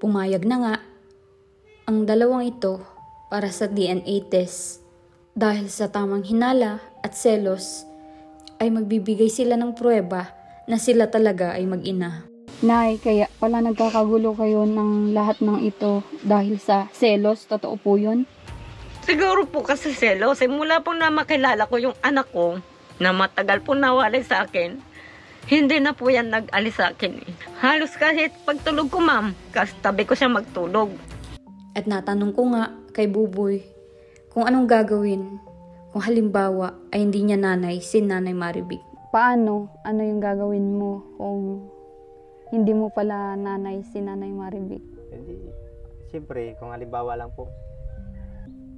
Pumayag na nga ang dalawang ito para sa DNA test. Dahil sa tamang hinala at selos ay magbibigay sila ng pruweba na sila talaga ay mag-ina. Nay, kaya pala nagkakagulo kayo ng lahat ng ito dahil sa selos? Totoo po yun? Siguro po kasi selos. Mula po na makilala ko yung anak ko na matagal po nawalay sa akin, hindi na po yan nag-alis sa akin. Halos kahit pagtulog ko, ma'am, kasi tabi ko siya magtulog. At natanong ko nga kay Buboy kung anong gagawin kung halimbawa ay hindi niya nanay si Nanay Maribik. Paano? Ano yung gagawin mo kung hindi mo pala nanay si Nanay Maribik? Hindi. Siyempre, kung halimbawa lang po,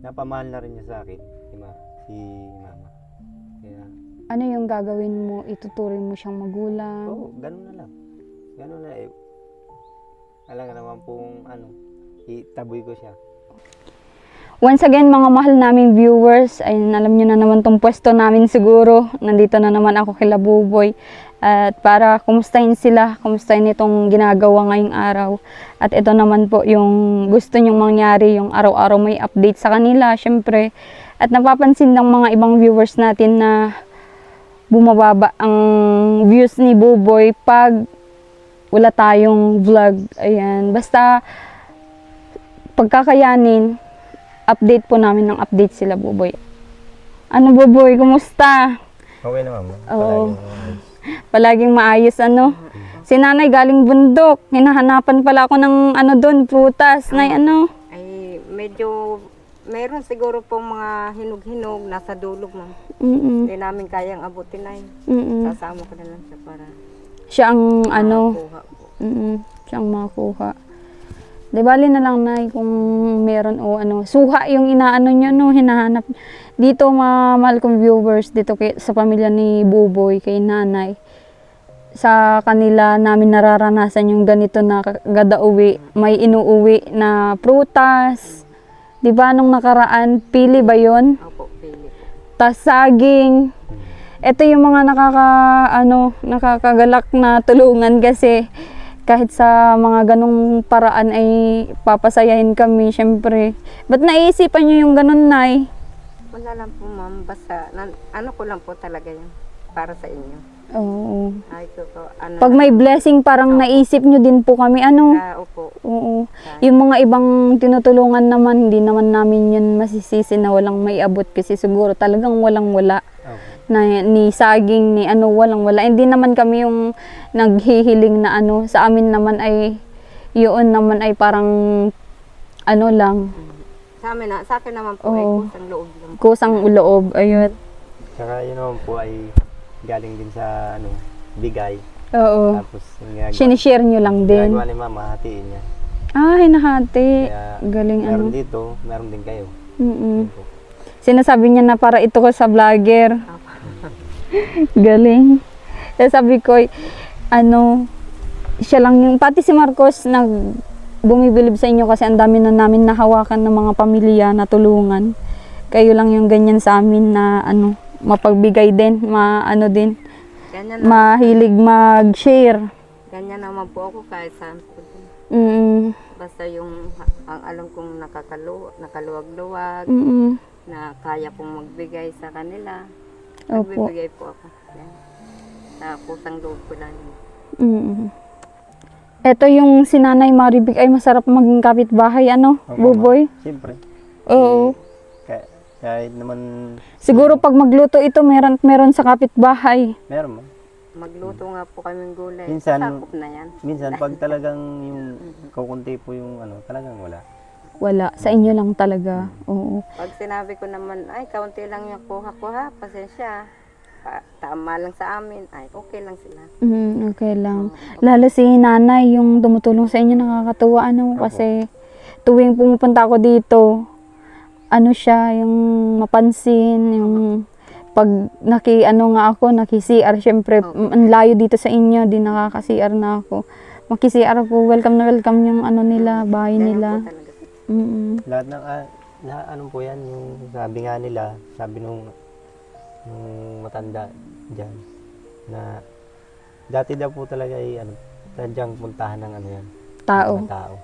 napamahal na rin niya sa akin, si mama. Kaya, Ano yung gagawin mo? Ituturing mo siyang magulang? oo, ganun na lang. Ganun na eh. Alam nga naman pong itaboy ko siya. Once again, mga mahal naming viewers, ay alam nyo na naman tong pwesto namin siguro. Nandito na naman ako kila Buboy. At para kumustahin sila, kumustahin itong ginagawa ngayong araw. At ito naman po yung gusto nyong mangyari, yung araw-araw may update sa kanila, syempre. At napapansin ng mga ibang viewers natin na bumababa ang views ni Buboy pag wala tayong vlog. Ayan, basta pagkakayanin, update po namin ng update sila, Buboy. Ano, Buboy, kumusta? Okay naman. Oo. Palaging maayos, ano? Si Nanay galing bundok. Hinahanapan pala ako ng doon, prutas. Nay, ano? Ay, medyo, meron siguro pong mga hinog-hinog nasa dulog, ma'am. Mm-mm. Hindi namin kayang abutin ay. Mm-mm. Sasama ko na lang siya para Siya ang, makuha po. siya ang makuha. Di bali na lang, Nay, kung meron o suha yung inaano nyo, no, hinahanap. Dito, mahal kong viewers, dito sa pamilya ni Buboy, kay Nanay, sa kanila namin nararanasan yung ganito na gada uwi, may inuuwi na prutas. Di ba, nung nakaraan, pili ba yun? Opo, pili. Tas saging. Ito yung mga nakakagalak na tulungan kasi kahit sa mga ganong paraan ay papasayahin kami, syempre. Ba't naisipan nyo yung ganon, Nay? Wala lang po, ma'am. Basta, ano ko lang po talaga yun para sa inyo. Oo. Ay, ko, Pag may blessing, parang naisip nyo din po kami, opo. Oo. Yung mga ibang tinutulungan naman, hindi naman namin yun masisisi na walang may abot kasi siguro talagang walang-wala. Okay. Na ni saging, ni walang-wala. Hindi naman kami yung naghihiling na sa amin naman ay, yun naman ay parang, lang. Sa akin naman po ay Oo. kusang loob lang. Kusang loob, ayun. Tsaka yun naman po ay galing din sa bigay. Oo. Tapos yung Sinishare nyo lang din. ginagawa ni mama, hatiin niya. Hinahati. Kaya Galing meron dito, meron din kayo. Mm-mm. Yun po. Sinasabi niya na para ito ko sa vlogger. Galing. Kaya sabi ko, siya lang yung, pati si Marcos bumibilib sa inyo kasi ang dami na namin nahawakan ng mga pamilya na tulungan. Kayo lang yung ganyan sa amin na mapagbigay din, din, Ganyan, mahilig mag-share. ganyan naman po ako kahit saan po. Basta yung ang alam kong nakaluwag-luwag, na kaya kong magbigay sa kanila. Opo. Nagbibigay po ako. Yan. Sa kusang loob ko lang yun. Ito yung si Nanay Maribik ay masarap maging kapitbahay, Okay, Buboy? Siyempre. Oo. Kahit naman, Siguro pag magluto ito, meron sa kapitbahay. meron mo. Magluto nga po kaming gulay. Minsan- Sakop na yan. Minsan, pag talagang yung kukunti po yung talagang wala. Wala. Sa inyo lang talaga. Oo. Pag sinabi ko naman, ay, kaunti lang yung kuha, pasensya. Tama lang sa amin, ay, okay lang sila. Okay lang. Lalo si Nanay, yung tumutulong sa inyo, nakakatuwa, kasi tuwing pumupunta ako dito, siya, yung mapansin, yung pag naki-CR, syempre, ang layo dito sa inyo, di nakaka-CR na ako. Maki-CR ako, welcome na welcome yung nila, bahay Ganyan nila. po talaga. Lahat ng, po yan, yung sabi nga nila, sabi nung matanda dyan, na dati daw po talaga ay, sadyang puntahan ng yan, Tao. mga tao.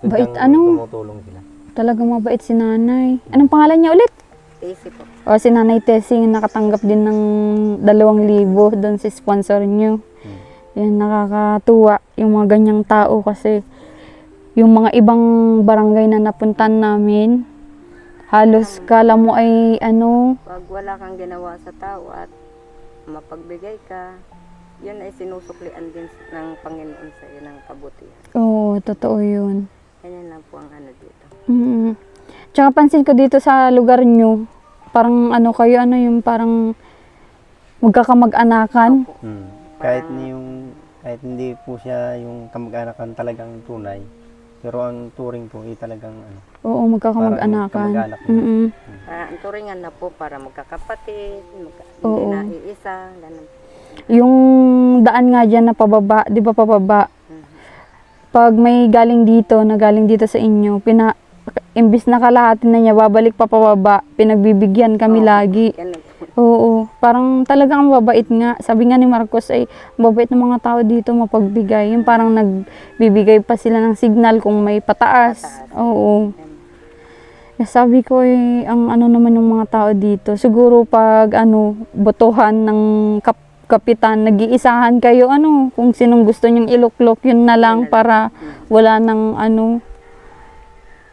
Bait, Sadyang tumutulong sila. Talagang mabait si nanay. Anong pangalan niya ulit? Easy po. O, si Nanay Tessie, nakatanggap din ng 2,000 doon si sponsor niyo. Yan, nakakatuwa yung mga ganyang tao kasi yung mga ibang barangay na napuntan namin, halos kala mo ay Pag wala kang ginawa sa tao at mapagbigay ka, yun ay sinusuklian din ng Panginoon sa iyo ng kabutihan. oo, totoo yun. Ganyan lang po ang ano dito. Tsaka pansin ko dito sa lugar nyo, parang kayo, yung parang magkakamag-anakan. Kahit hindi po siya yung kamag-anakan talagang tunay, pero ang turing po ay talagang Oo, magkakamag-anakan. kamag-anak. Ang turingan na po para magkakapatid, Oo. hindi na iisa, ganun. Yung daan nga dyan na pababa, di ba pababa? Pag may galing dito, na galing dito sa inyo, imbis na kalahati na niya, babalik pa pababa, pinagbibigyan kami lagi. Ganun po. Oo, parang talagang mababait nga. Sabi nga ni Marcos ay mababait ng mga tao dito, mapagbigay. Yung parang nagbibigay pa sila ng signal kung may pataas. Oo. Sabi ko ang naman ng mga tao dito. Siguro pag botohan ng kapitan, nag-iisahan kayo kung sinong gusto niyong iluklok, yun na lang para wala nang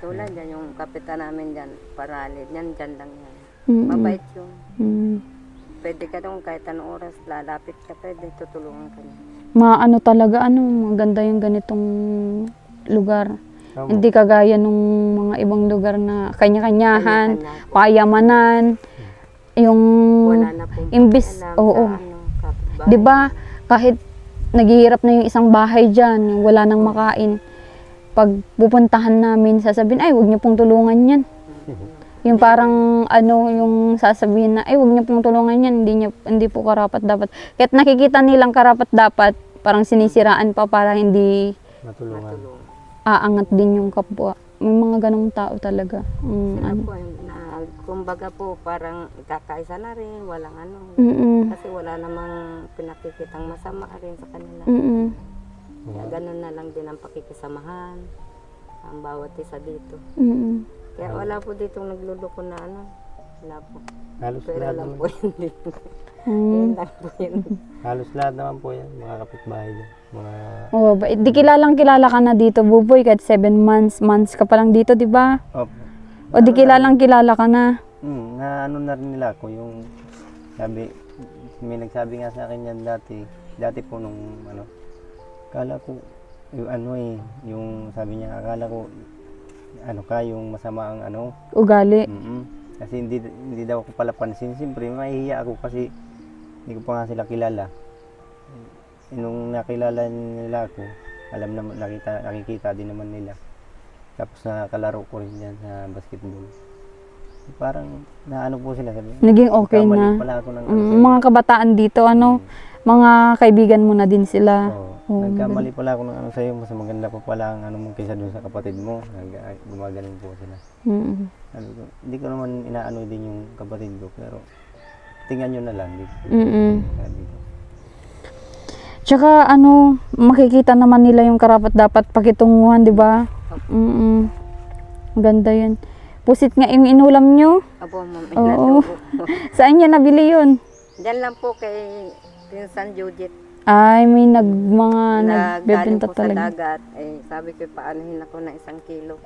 Tulad yan, yung kapitan namin dyan, Paralid, yan, dyan lang yan. Mm-mm. Mabait yun. Mm. Pwede ka doon kahit anong oras, lalapit ka, pwede tutulungan ka niya. Talaga, maganda yung ganitong lugar. Tama. Hindi kagaya nung mga ibang lugar na kanya-kanyahan, Kanya-kanya po. payamanan, yung Wala na pong imbis, alam oo. sa kapitbahay. 'Di ba? Kahit naghihirap na yung isang bahay diyan, yung wala nang makain. Pag pupuntahan namin, sasabihin, ay, wag niyo pong tulungan 'yan. Yung parang yung sasabihin na, ay, wag niyo pong tulungan 'yan, hindi po karapat dapat. Kahit nakikita nilang karapat dapat, parang sinisiraan pa para hindi Matulungan. aangat din yung kapwa. May mga ganong tao talaga. Sila po, kumbaga po, parang kakaisa na rin, walang kasi wala namang pinakikitang masama rin sa kanila. Kaya ganun na lang din ang pakikisamahan, ang bawat isa dito. Kaya wala po ditong nagluloko na wala po. Halos Pero lahat lang naman. po yun dito. Yun lang po yun. Halos lahat naman po yan, mga kapitbahay dyan. Di kilala ka na dito, Buboy, kahit 7 months ka pa lang dito, di ba? O di kilala ka na. Na na rin nila ako yung may nagsabi nga sa akin yan dati po nung akala ko yung yung sabi niya, akala ko yung masama ang Ugali. Kasi hindi daw ako pala pansin. Siyempre mahihiya ako kasi hindi ko pa nga sila kilala. Nung nakilala nila ako, alam naman, nakikita din naman nila. Tapos nakakalaro ko rin yan sa basketball. Parang po sila, sabi. Naging okay "Kamali na. pala ako ng Mga kabataan dito, mga kaibigan mo na din sila. Nagkamali pala ako ng sa'yo, mas maganda pa pala ang mo kaysa doon sa kapatid mo. Gumagaling po sila. Sabi ko, hindi ko naman inaano din yung kapatid ko, pero tingnan nyo na lang. Sabi ko. Tsaka makikita naman nila yung karapat dapat pakitunguhan, di ba? Ganda yun. Pusit nga yung inulam nyo. Apo, ma'am. Oo. Saan niya nabili yun? Diyan lang po kay Pinsan Judith. Ay, may Galing nagbebenta po sa talaga. dagat. Sabi ko, paanohin ako ng 1 kilo.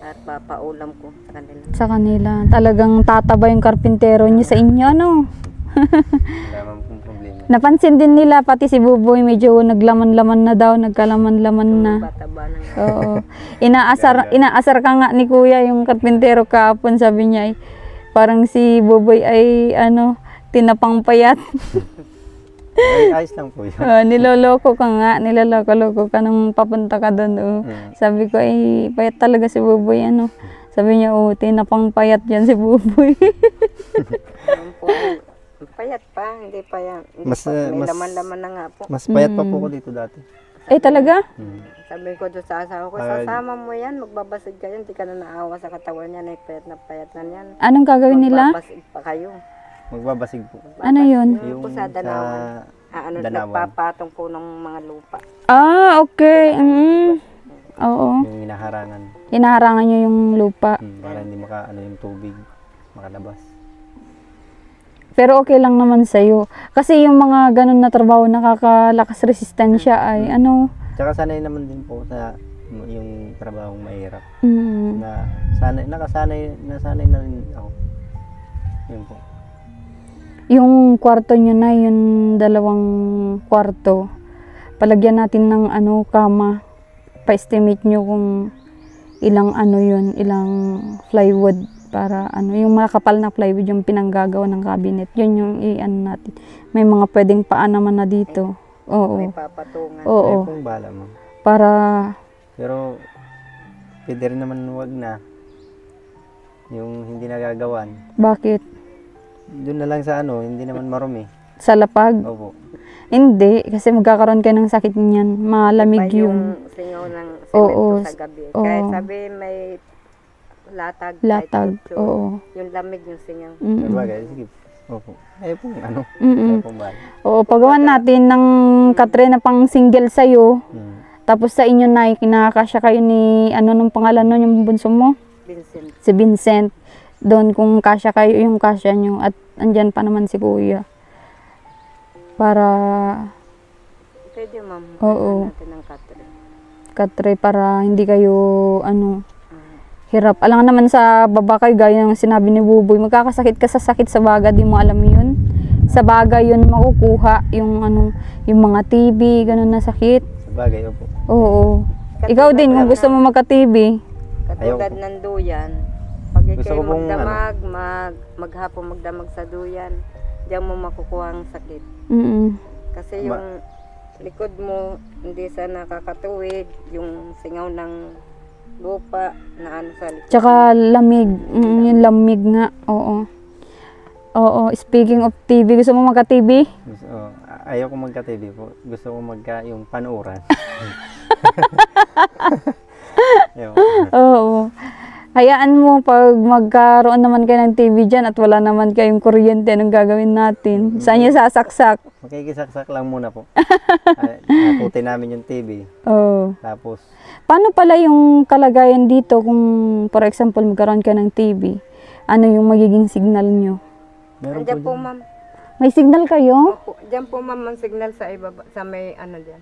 At papaulam ko sa kanila. Sa kanila. Talagang tataba yung karpintero niyo sa inyo, Wala naman pong problema. Napansin din nila, pati si Buboy, medyo naglaman-laman na daw, nagkalaman-laman na. Bataba na nga. Oo. Inaasar ka nga ni Kuya, yung karpintero kahapon, sabi niya, parang si Buboy ay, tinapang payat. Ayos lang po yun. Niloloko ka nung papunta ka doon. Sabi ko, payat talaga si Buboy, Sabi niya, tinapang payat yan si Buboy. Ano po, payat pa, hindi pa yan. May laman-laman na nga po. Mas payat pa po ko dito dati. Talaga? Sabi ko doon sa asawa ko, sasama mo yan, magbabasig kayo, hindi ka na naawa sa katawan niya, payat na yan. Anong gagawin nila? Magbabasig pa kayo. Magbabasig po. Ano yun? Yung po sa Danawan. Danawan. Nagpapatong po ng mga lupa. Okay. Oo. Yung hinaharangan. Hinaharangan nyo yung lupa. Para hindi yung tubig makalabas. Pero okay lang naman sa'yo. Kasi yung mga ganun na trabaho nakakalakas resistensya ay ano. Tsaka sanay naman din po sa yung trabahong mahirap. Mm. Nasanay na rin ako. Yun po. Yung kwarto nyo na, yung 2 kwarto, palagyan natin ng kama. Pa-estimate nyo kung ilang ilang plywood para yung makapal na plywood yung pinanggagawa ng cabinet. Yun yung natin. May mga pwedeng paan naman na dito. Oo. May papatungan. Oo. Kaya pong bala mo. Para Pero pwede rin naman wag na. Yung hindi nagagawan. bakit? Doon na lang sa hindi naman marumi. Sa lapag? Opo. Hindi, kasi magkakaroon kayo ng sakit niyan. Malamig Iba yung yung singaw ng Oo. semento sa gabi. Oo. Kaya sabi may latag. latag. kahit Oo. Yung lamig yung singaw. Mm-mm. Sabagay, sige. Opo. Ay pong Mm-mm. Ay pong bala. Oo, pagawan natin ng katre na pang single sa'yo. Tapos sa inyo na, kinakasya kayo ni, nung pangalan nun, yung bunso mo? Vincent. Si Vincent. Doon kung kasya kayo, yung kasya nyo. At andyan pa naman si Kuya. Para, Pwede ma'am. Oo. Natin ng katre. katre, para hindi kayo, hirap. Alam nga naman sa baba kayo, gaya ng sinabi ni Buboy, magkakasakit ka sa sakit sa baga, di mo alam yun. Sa baga yun makukuha, yung yung mga TB, ganun na sakit. Sabagay, opo. Oo. Ikaw din, kung gusto mo magka-TB. Katulad Ayoko. ng duyan. Pag Gusto ikay ko pong, magdamag, maghapon magdamag sa duyan, diyan mo makukuha ang sakit. Mm. Kasi yung likod mo, hindi sa nakakatuwid, yung singaw ng lupa na sa likod. Tsaka lamig. Yung lamig nga. Oo. Oo. Speaking of TB, gusto mo magka-TB? Ayaw ko magka-TV po. Gusto ko yung panuuran. Ayaw. Oo. Hayaan mo pag magkaroon naman kayo ng TV dyan at wala naman kayong kuryente, anong gagawin natin? Saan niya sasaksak? Makikisaksak lang muna po. Nakutin namin yung TV. Oo. Tapos, Paano pala yung kalagayan dito kung, for example, magkaroon ka ng TV? Ano yung magiging signal nyo? meron Andiyan po dyan. ma'am. May signal kayo? Opo, diyan po ma'am ang signal sa ibaba, sa may diyan.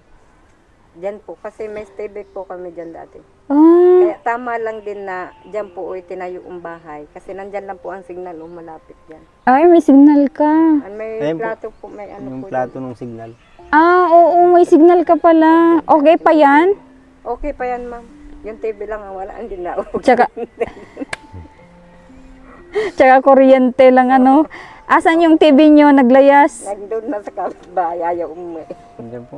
Diyan po, kasi may stay po kami diyan dati. Ah, Kaya tama lang din na diyan po tinayo ang bahay. Kasi nandyan lang po ang signal, malapit yan. ay, may signal ka. May Ayun po. plato po, may Yung po plato ng signal. Ah, oo, may signal ka pala. Okay pa yan? dyan. Okay pa yan ma'am. Yung TV lang ang wala, hindi na. Tsaka, tsaka kuryente lang Asan yung TV nyo naglayas? Nagdoon na sa kapitbahay, ayaw umuwi. Diyan po.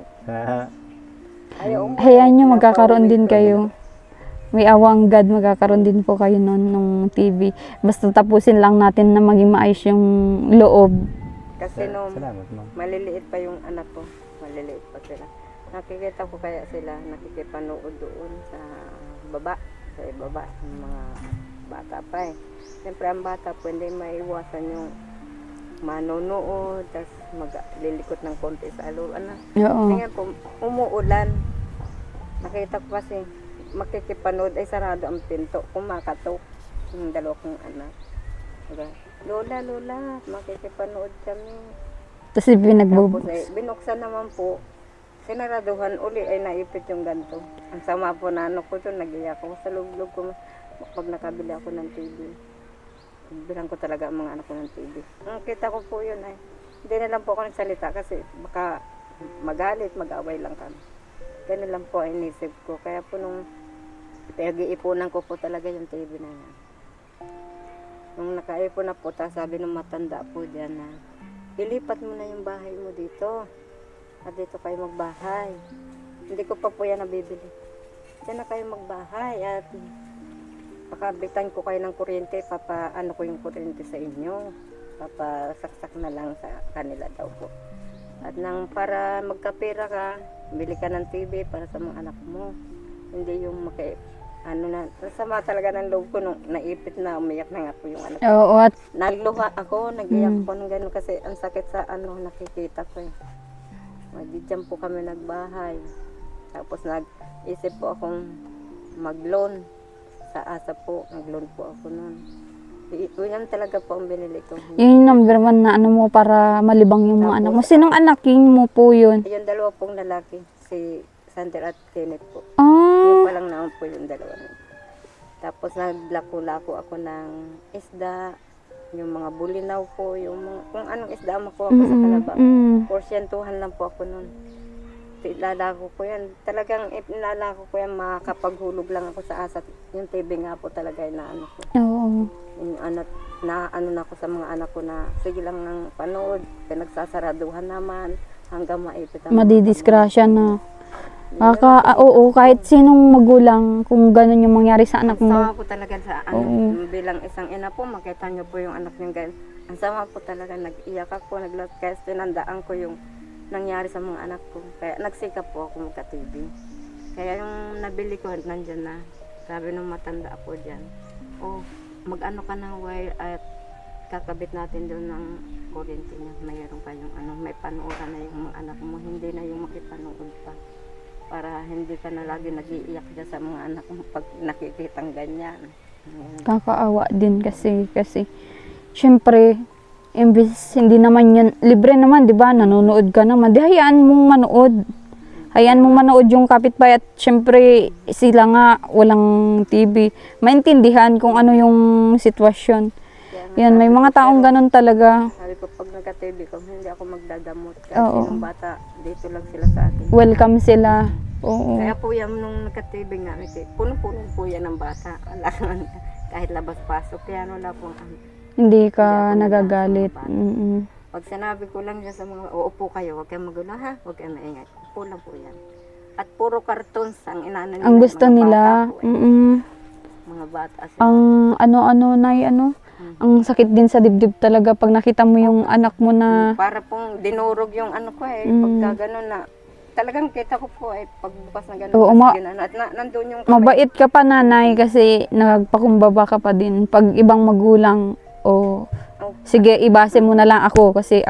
Ayaw umuwi. Hayaan nyo, magkakaroon din kayo. May awang God, magkakaroon din po kayo nung TV. Basta tapusin lang natin na maging maayos yung loob. Kasi nung Salamat, ma'am. maliliit pa yung anak ko, maliliit pa sila. Nakikita ko kaya sila nakikipanood doon sa baba, ng mga bata pa eh. Siyempre ang bata po hindi maiwasan yung manonood, tapos maglilikot ng konti sa aluan na. Oo. Tingnan po, umuulan. Nakita ko kasi makikipanood ay sarado ang pinto, kumakatok yung dalawa kong anak. Sabi, Lola, makikipanood kami. Tapos Tapos pinagbubos. binuksan naman po, sinaraduhan uli ay naipit yung ganto. Ang sama po na ko doon, nag-iyak ako sa loob ko pag nakabili ako ng TV. Bilang ko talaga ang mga anak ko ng TV. Ang kita ko po yun ay, hindi na lang po ako nagsalita kasi baka magalit, mag-away lang kami. Ganun lang po ang inisip ko. Kaya po nung pinag-iipunan ko po talaga yung TV na yan. Nung nakaipon na po, sabi ng matanda po dyan na, ilipat mo na yung bahay mo dito. At dito kayo magbahay. Hindi ko pa po yan nabibili. Diyan na kayo magbahay at pakabitan ko kayo ng kuryente, papaano ko yung kuryente sa inyo. Papasaksak na lang sa kanila daw po. At nang para magkapera ka, bili ka ng TV para sa mga anak mo. Hindi yung nasama talaga ng loob ko nung naipit na, umiyak na nga po yung anak ko. Oo, at Nagluha ako, nag-iyak ko ng gano'n kasi ang sakit sa nakikita ko eh. Diyan po kami nagbahay. Tapos nag-isip po akong mag-loan. Sa ASA po, nag-loan po ako noon. Yan talaga po ang binili ko. Yun yung number one na ano mo para malibang yung mga anak mo. Sinong anaking mo po yun? Yung dalawa pong lalaki, si Sander at Kenneth po. Ah, Yung palang naon po yung dalawa. Tapos naglako-lako ako ng isda, yung mga bulinaw po, yung mga, kung anong isda makuha ko sa kalabang. Porsyentuhan lang po ako noon. Ilalako ko yan. Talagang ilalako ko yan, makapaghulog lang ako sa asat. Yung TV nga po talaga na ano ko. oo. Yung anak, na ano na ako sa mga anak ko na sige lang ng panood, kaya nagsasaraduhan naman hanggang maipit ang Madidisgrasya na. Oo, kahit sinong magulang, kung gano'n yung mangyari sa anak mo. Ang sama po talaga sa ano, Oo. bilang isang ina po, makita niyo po yung anak niyo guys. Ang sama po talaga, nag-iyak ako, kaya tinandaan ko yung nangyari sa mga anak ko. Kaya nagsikap po ako magka-TV. Kaya yung nabili ko, nandyan na. Sabi nung matanda ako dyan, oh, mag-ano ka ng wire at kakabit natin doon ng kuryente niya. Mayroon pa yung ano, may panuoran na yung mga anak mo, hindi na yung makipanood pa. Para hindi ka na lagi nag-iiyak dyan sa mga anak mo pag nakikitang ganyan. Kakaawa din kasi syempre imbis hindi naman yun libre naman, 'di ba? Nanonood ka naman, di hayaan mong manood. Hayaan mong manood yung kapitbahay at syempre sila nga walang TV. Maintindihan kung ano yung sitwasyon. Yan, may mga taong ganun talaga. Sabi ko, pag nagka-TV ko, hindi ako magdadamot. Kahit Oo. sinong bata, dito lang sila sa atin. Welcome sila. Oo. Kaya po yan, nung nagka-TV nga, puno-puno po yan ng bata. Alam, kahit labas-pasok, kaya wala po. Hindi Hindi ka ako nagagalit. nagagalit. Pag sinabi ko lang dyan sa mga, uupo kayo, huwag kayong magulo ha, huwag kayong maingay. Upo lang po yan. At puro cartoons ang inano nila. Ang gusto mga nila. bata po, eh. Mga bata sila. Ang ano-ano na ang sakit din sa dibdib talaga pag nakita mo yung anak mo na Para pong dinurog yung ano ko eh, pagka gano'n na, talagang kita ko po eh, pagbukas na gano'n, Oo, at nandun yung kamay. mabait ka pa nanay kasi nagpakumbaba ka pa din. Pag ibang magulang, sige, ibase mo na lang ako kasi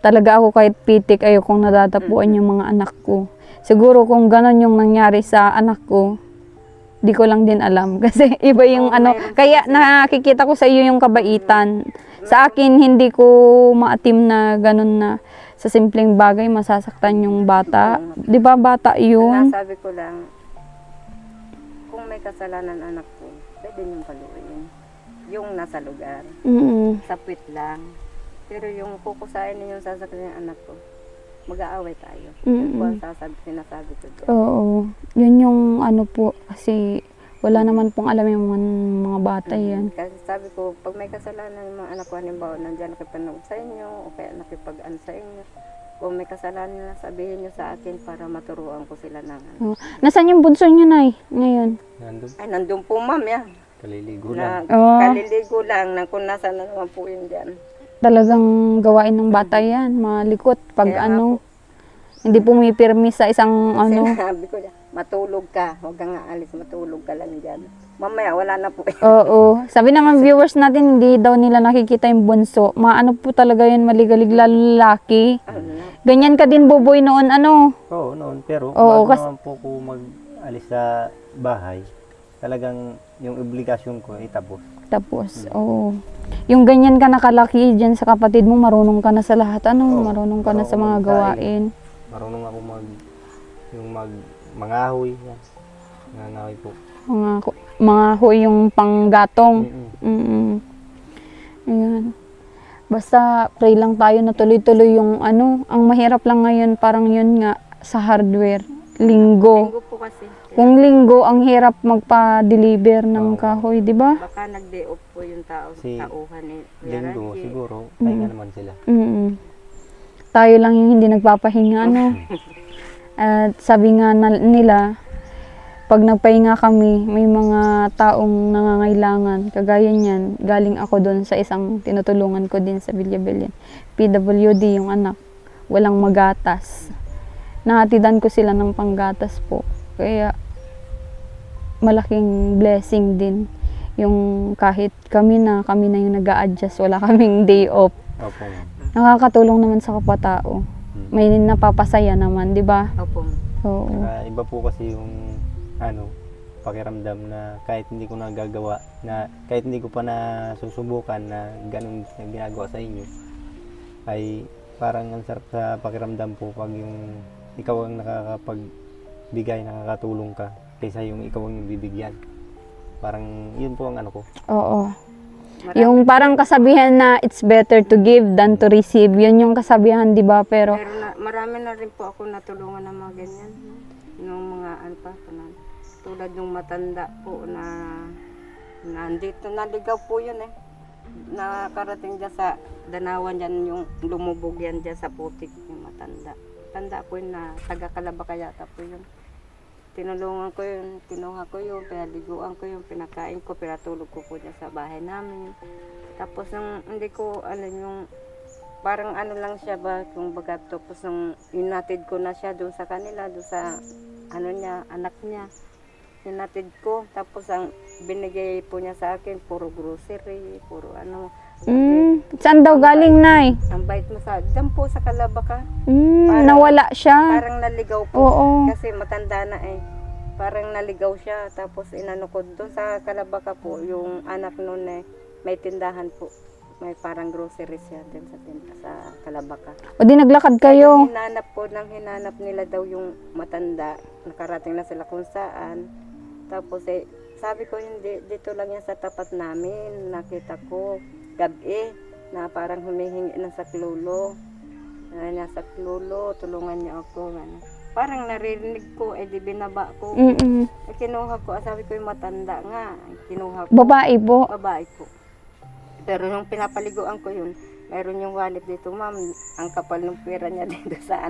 talaga ako kahit pitik, ayokong nadadapuan yung mga anak ko. Siguro kung gano'n yung nangyari sa anak ko, di ko lang din alam kasi iba yung kaya nakikita ko sa iyo yung kabaitan. Sa akin, hindi ko maatim na gano'n na sa simpleng bagay masasaktan yung bata. Di ba bata yun? Sabi ko lang, kung may kasalanan anak ko, pwede niyong paluin. Yung nasa lugar, sapit lang. Pero yung kukusain niyo yung sasaktan ng anak ko, mag-aaway tayo. Yun po ang sinasabi ko doon. Oo. Yun yung ano po, kasi wala naman pong alam yung mga bata yan. Kasi sabi ko, pag may kasalanan ng mga anak ko, halimbawa, nandiyan nakipanood sa inyo, o kaya nakipag-ano sa inyo, kung may kasalanan na sabihin nyo sa akin para maturuan ko sila ng ano. Nasaan yung bunso niyo, Nay, ngayon? Nandun, Ay, nandun po ma'am yan. kaliligo lang. Kaliligo lang, na kung nasa na naman po yun dyan. Talagang gawain ng bata yan, malikot. Pag Kaya nga po. hindi pumipirmi sa isang Sinabi ko dyan, matulog ka, huwag kang aalis, matulog ka lang dyan. Mamaya, wala na po. Oo. Sabi naman viewers natin, hindi daw nila nakikita yung bunso. Maano po talaga yun, maligalig lalo lalaki. Ganyan ka din, Buboy, noon, Oo, noon. Pero Oo, bago naman po ko mag-alis sa bahay, talagang yung obligasyon ko ay tapos. Tapos, oo. Yung ganyan ka nakalaki dyan sa kapatid mo, marunong ka na sa lahat. Marunong ka na sa mga gawain. Marunong ako mangahoy. Yan. Nangahoy po. Mga huy yung panggatong. Ayan. Basta pray lang tayo na tuloy-tuloy yung ang mahirap lang ngayon parang yun nga sa hardware. Linggo. Linggo po kasi. Kung linggo ang hirap magpa-deliver ng kahoy, di ba? Baka nag-day off po yung tauhan eh. Linggo siguro, pahinga naman sila. Tayo lang yung hindi nagpapahinga, At sabi nga nila, pag nagpahinga kami, may mga taong nangangailangan. Kagaya niyan, galing ako doon sa isang tinutulungan ko din sa Villabilyan. PWD yung anak, walang magatas. Nahatidan ko sila ng panggatas po. Kaya malaking blessing din yung kahit kami na yung nag-a-adjust, wala kaming day off. Opo. Nakakatulong naman sa kapwa-tao. May napapasaya naman, di ba? Opo. Oo. Iba po kasi yung pakiramdam na kahit hindi ko nagagawa, na kahit hindi ko pa nasusubukan na ganun yung ginagawa sa inyo, ay parang ang sarap sa pakiramdam po pag yung ikaw ang nakakapagbigay, nakakatulong ka kaysa yung ikaw ang bibigyan. Parang yun po ang ano ko. Oo. Yung parang kasabihan na it's better to give than to receive. Yun yung kasabihan, di ba? Pero Marami na rin po ako natulungan ng mga ganyan. Nung mga tulad ng matanda po na nandito, naligaw po yun eh. Nakarating dyan sa Danawan dyan, yung lumubog yan dyan sa putik, yung matanda. Tanda po yun na taga Calabacca yata po yun. Tinulungan ko yun, kinuha ko yun, pinaliguan ko yun, pinakain ko, pinatulog ko po dyan sa bahay namin. Tapos nung hindi ko alam yung parang ano lang siya ba, kung baga, tapos nung inatid ko na siya doon sa kanila, doon sa anak niya. Inatid ko, tapos ang binigay po niya sa akin, puro grocery, puro saan daw galing, Nay? Ang bait mo dyan po sa Calabacca. Nawala siya. Parang naligaw po. Oo. Kasi matanda na eh. Parang naligaw siya. Tapos inano ko doon sa Calabacca po. Yung anak noon eh, may tindahan po. May parang grocery siya din sa Calabacca. O di naglakad kayo. Hinanap nila daw yung matanda. Nakarating na sila kung saan. Tapos sabi ko hindi, dito lang yan sa tapat namin. Nakita ko gabi na parang humihingi ng saklolo. Niya saklolo, tulungan niya ako. Parang narinig ko, di binaba ko. Kinuha ko, sabi ko yung matanda nga. Kinuha ko. Babae po? Babae po. Pero yung pinapaliguan ko yun, mayroon yung wallet dito, ma'am. Ang kapal ng pera niya dito sa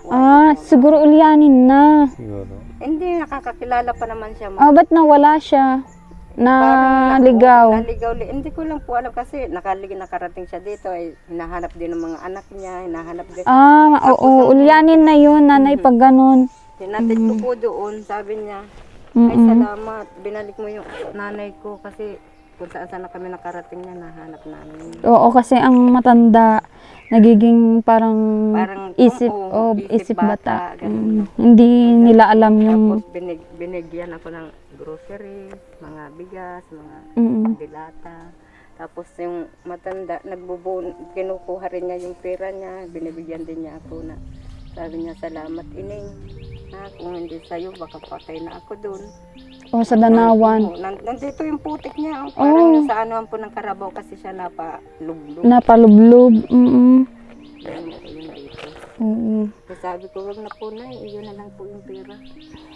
wallet. Siguro ulyanin na. Siguro. Hindi, nakakakilala pa naman siya, ma'am. Ba't nawala siya? Naligaw. Naligaw. Hindi ko lang po alam kasi nakarating siya dito. Hinahanap din ng mga anak niya. Hinahanap din. Oo. Ulyanin na yun, nanay, pag ganun. Tinatid ko po doon. Sabi niya, ay salamat. Binalik mo yung nanay ko kasi kung saan na kami nakarating niya, nahanap namin. Oo, kasi ang matanda, nagiging parang isip bata. Hindi nila alam yung... Tapos binigyan ako ng grocery, mga bigas, mga dilata. Tapos yung matanda, kinukuha rin niya yung pera niya, binibigyan din niya ako na. Sabi niya, salamat ining. Kung hindi sa'yo, baka patay na ako doon. Sa Danawan. Nandito yung putik niya. Parang yung sa anuhan po ng Carabao kasi siya napalublob. Napalublob. Yun dito. So sabi ko, wag na po, Nay. Iyon na lang po yung pera.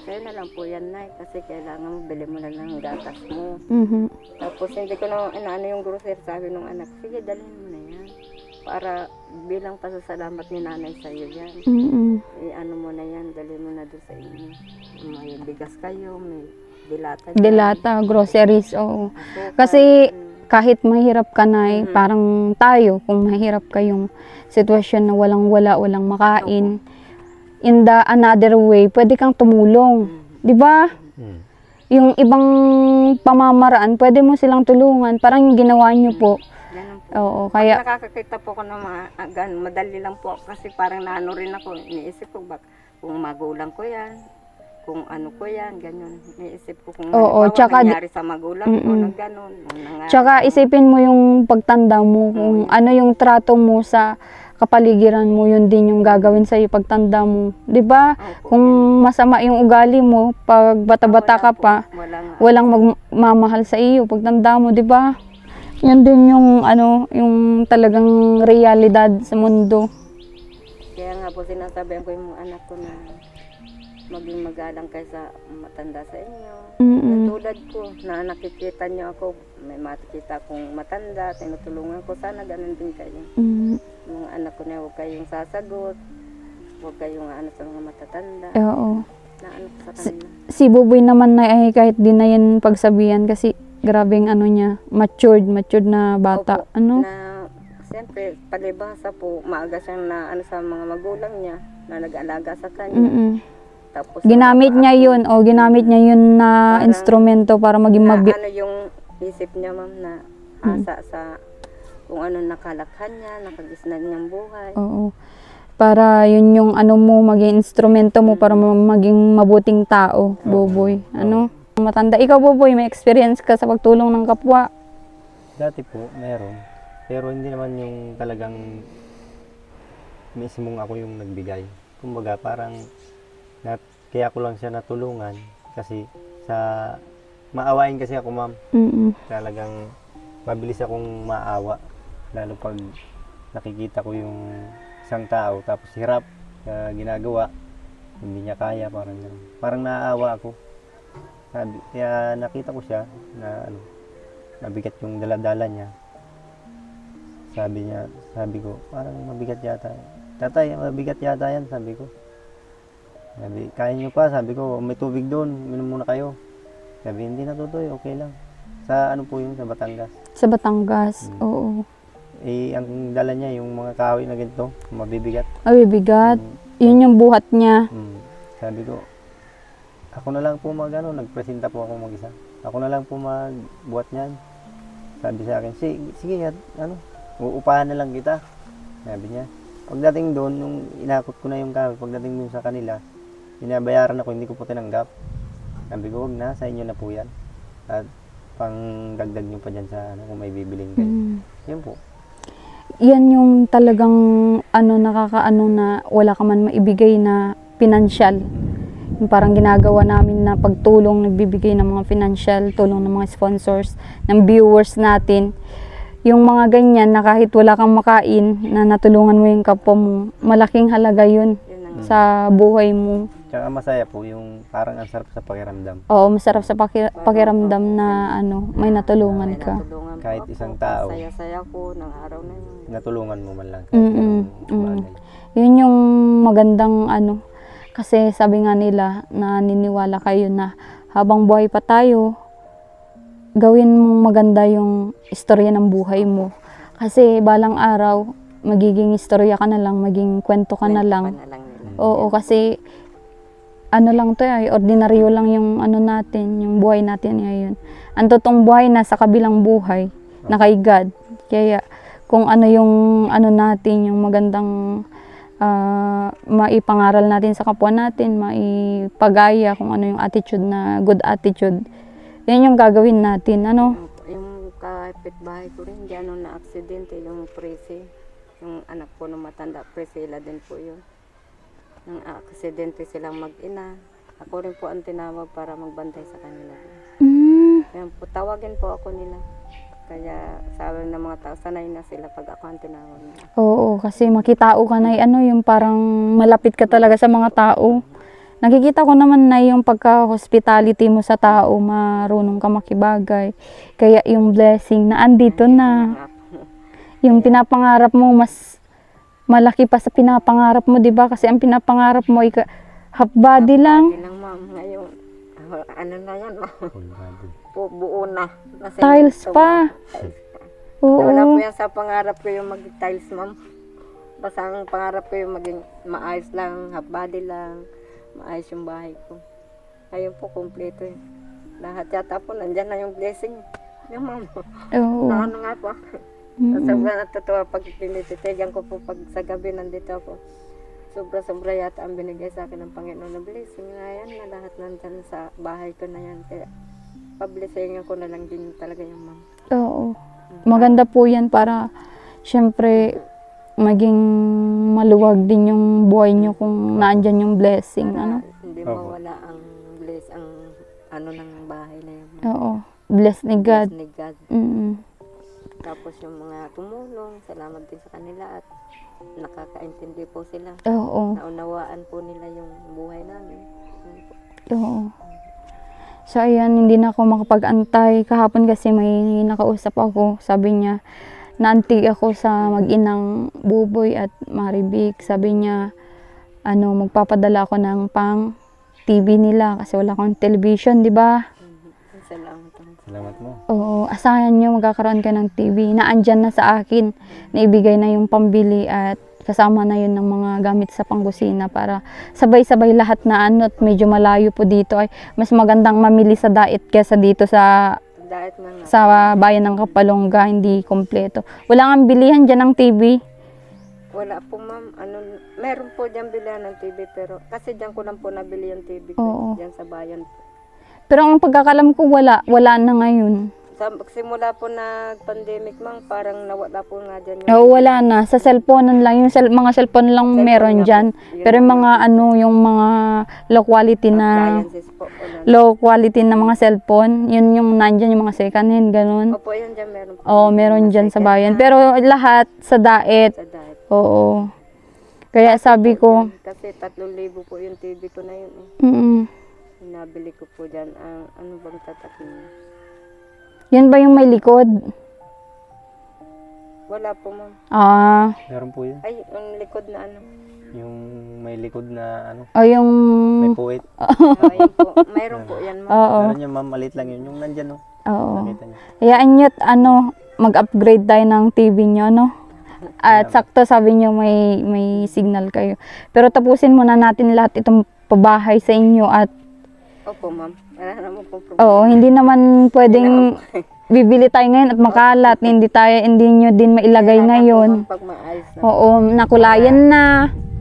Kaya na lang po yan, Nay. Kasi kailangan mo, bili mo na lang gatas mo. Tapos hindi ko na inaano yung grocery. Sabi nung anak, sige, dalhin mo na yan. Para bilang pasasalamat ni nanay sa'yo yan. Ano mo na yan, dalhin mo na doon sa inyo. May bigas kayo, may dilata, groceries, oo. Kasi kahit mahirap ka na parang tayo, kung mahirap kayong sitwasyon na walang makain, in the another way, pwede kang tumulong. Di ba? Yung ibang pamamaraan, pwede mo silang tulungan. Parang yung ginawa niyo po. Oo, kaya... Nakakakita po ko na madali lang po kasi parang naano rin ako. Iniisip ko kung magulang ko yan. Kung ano ko yan, ganyan. Naisip ko kung nangyari sa magulang ko na gano'n. Tsaka isipin mo yung pagtanda mo, kung ano yung trato mo sa kapaligiran mo, yun din yung gagawin sa'yo pagtanda mo. Di ba? Kung masama yung ugali mo, pag bata-bata ka pa, walang magmamahal sa iyo pagtanda mo, di ba? Yan din yung yung talagang realidad sa mundo. Kaya nga po sinasabihan ko yung anak ko na maging magalang kaysa matanda sa inyo. Tulad ko, na nakikita niyo ako, may makikita akong matanda, tinutulungan ko, sana ganun din kayo. Mga anak ko na huwag kayong sasagot, huwag kayong sa mga matatanda. Oo. Na ko sa kanila. Si Buboy naman na kahit di na yan pagsabihan kasi grabing niya, matured na bata. Opo, na siyempre, palibhasa po, maaga siyang sa mga magulang niya, na nag-alaga sa kanya. Tapos, ginamit niya yun na instrumento para maging yung isip niya, ma'am, na asa sa kung ano nakalakhan niya, nakagisnan niyang buhay. Oo. para yun yung ano mo, maging instrumento mo para maging mabuting tao, Buboy. Ano? Matanda. Ikaw, Buboy, may experience ka sa pagtulong ng kapwa. Dati po, meron. Pero hindi naman yung talagang mismong ako yung nagbigay. Kumbaga, parang kaya ko lang siya natulungan kasi sa maawain kasi ako, ma'am. Talagang mabilis akong maawa. Lalo pag nakikita ko yung isang tao tapos hirap ginagawa, hindi niya kaya, parang naaawa ako. Kaya nakita ko siya na mabigat yung daladala niya. Sabi ko, parang mabigat yata. Tatay, mabigat yata yan, sabi ko. Sabi, kaya niyo pa, sabi ko, may tubig doon, minom muna kayo. Sabi, hindi natutoy, okay lang. Sa ano po yun, sa Batangas. Sa Batangas, oo. Ang dala niya, yung mga kahoy na ganito, mabibigat. Mabibigat. Yun yung buhat niya. Sabi ko, ako na lang po nagpresenta po ako mag-isa. Ako na lang po magbuhat niyan. Sabi sa akin, sige, uupahan na lang kita. Sabi niya. Pagdating doon, nung inakot ko na yung kahoy, pagdating doon sa kanila, binabayaran ako, hindi ko po tinanggap. Sabi ko, wag na, sa inyo na po yan. At pang dagdag nyo pa dyan sa kung may bibiling kayo. Yun po. Yan yung talagang nakakaano na wala ka man maibigay na pinansyal. Yung parang ginagawa namin na pagtulong, nagbibigay ng mga financial, tulong ng mga sponsors, ng viewers natin. Yung mga ganyan na kahit wala kang makain, na natulungan mo yung kapwa mo, malaking halaga yun sa buhay mo. Tsaka masaya po yung parang ang sarap sa pakiramdam. Oo, masarap sa pakiramdam na may natulungan ka. Kahit isang tao. Saya-saya ko ng araw na yun. Natulungan mo man lang. Yun yung magandang kasi sabi nga nila, naniniwala kayo na habang buhay pa tayo, gawin mong maganda yung istorya ng buhay mo. Kasi balang araw, magiging istorya ka na lang, maging kwento ka na lang. Oo, kasi lang to ordinaryo lang yung natin, yung buhay natin ngayon. Ang totoong buhay nasa kabilang buhay, na kay God. Kaya kung yung natin, yung magandang maipangaral natin sa kapwa natin, maipagaya kung yung attitude na good attitude, yan yung gagawin natin. Yung kapitbahay ko rin, diyan na aksidente, yung presi, yung anak ko nung matanda, presila din po yun. Nang aksidente silang mag-ina, ako rin po ang tinawag para magbantay sa kanila. Kaya po, tawagin po ako nila. Kaya sabi ng mga tao, sanay na sila pag ako ang tinawag nila. Oo, kasi makitao ka na yung parang malapit ka talaga sa mga tao. Nakikita ko naman na yung pagka-hospitality mo sa tao, marunong ka makibagay. Kaya yung blessing na andito na. Yung pinapangarap mo, mas malaki pa sa pinapangarap mo, di ba? Kasi ang pinapangarap mo ay half body lang. Half body lang, ma'am. Ngayon, na yan, ma'am? Full body. Buo na. Tiles pa. Tiles pa. Oo. Wala po yan sa pangarap ko yung mag-tiles, ma'am. Basta ang pangarap ko yung maging maayos lang, half body lang, maayos yung bahay ko. Ayun po, kompleto yun. Lahat yata po, nandyan na yung blessing. Yung ma'am. Oo. Na nga po. Sobrang natutuwa pag pinititigan ko po pag sa gabi nandito ako. Sobra-sobra yata ang binigay sa akin ng Panginoon na blessing. Ngayon na lahat nandyan sa bahay ko na yan. Kaya pablessingan ko na lang din talaga yung ma'am. Oo. Maganda po yan para syempre maging maluwag din yung buhay nyo kung naandyan yung blessing. Para hindi mawala ang ng bahay na yun. Oo. Bless ni God. Bless ni God. Tapos yung mga tumulong, salamat din sa kanila at nakakaintindi po sila. Oo. Naunawaan po nila yung buhay namin. Oo. So ayan, hindi na ako makapag-antay. Kahapon kasi may nakausap ako. Sabi niya, naantig ako sa mag-inang Buboy at Maribik. Sabi niya, magpapadala ako ng pang TV nila kasi wala akong television, di ba? Salamat mo. Oo, asahan nyo magkakaroon ka ng TV. Naandyan na sa akin. Naibigay na yung pambili at kasama na yun ng mga gamit sa pangkusina para sabay-sabay lahat na at medyo malayo po dito ay mas magandang mamili sa Dait kaysa dito sa bayan ng Kapalongga, hindi kompleto. Wala nga bilihan dyan ng TV. Wala po ma'am, meron po dyan bilihan ng TV pero kasi dyan ko lang po nabili yung TV Oo. ko, dyan sa bayan po. Pero ang pagkakalam ko wala na ngayon. Sa simula po nag-pandemic ma'am, parang nawala po nga dyan Oo, wala na. Sa cellphone lang, yung mga cellphone lang Cellphone meron nga po. dyan. Yun Pero yung lang. mga yung mga low quality na appliances po. Wala. low quality na mga cellphone, yun yung nandyan yung mga second hand, ganun. Opo, yan dyan meron po. Oo, meron Mga dyan sa second bayan. hand, Pero lahat sa daet. sa diet. Oo. Kaya sabi ko, Kasi 3,000 po yung TV ko na yun eh. mm, Nabili ko po dyan ang ano bang tatak niya. yan ba yung may likod? Wala po ma'am. Ah, Meron po yun. Ay, yung likod na ano. Yung may likod na ano, o yung, may puwit. Ayun po. Mayroon po yan ma'am. oo, Meron yung ma'am, maliit lang yun. Yung nandyan, no? oo. Nakita niyo. Hayaan nyo't mag-upgrade tayo ng TV nyo, no? At sakto sabi nyo may signal kayo. Pero tapusin muna natin lahat itong pabahay sa inyo at Opo ma'am. Wala naman po problema. oo, hindi naman pwedeng bibili tayo ngayon at makalat. Hindi nyo din mailagay Kailangan ngayon. po, ma'am, pag maayos na. Oo, nakulayan na.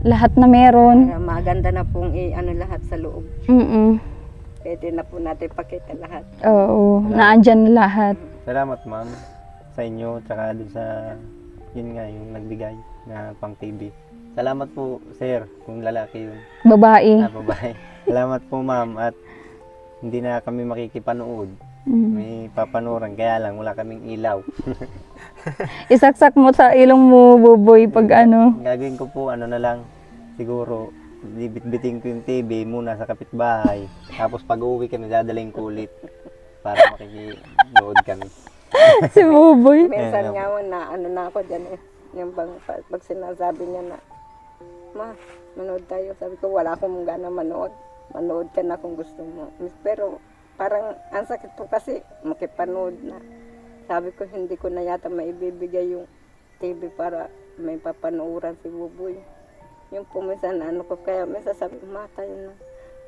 Lahat na meron. Para maganda na pong ano lahat sa loob. Mm-mm. Pwede na po natin pakita lahat. Oo, naandyan lahat. Salamat, ma'am, sa inyo, tsaka dun sa, yun nga, yung nagbigay na pang TV. Salamat po, sir, kung lalaki yun. Babae. Babae. Salamat po, ma'am, at hindi na kami makikipanood. Mm. May papanuran, kaya lang wala kaming ilaw. Isaksak mo sa ilong mo, Buboy, pag ano. Gagawin ko po, ano na lang, siguro, bibit-biting ko yung TV muna sa kapitbahay. Tapos pag uwi kami, dadalhin ko ulit para makikinood kami. Si Buboy. Minsan Ayan, nga mo na ano na ako dyan eh. Yung bang, pag sinasabi niya na, ma, manood tayo. Sabi ko, wala akong gana manood. Manood ka na kung gusto mo. Pero parang ang sakit po kasi makipanood na. Sabi ko, hindi ko na yata maibibigay yung TV para may papanuuran si Buboy. Yung po minsan ano ko, kaya minsan sabi ko, ma, tayo na.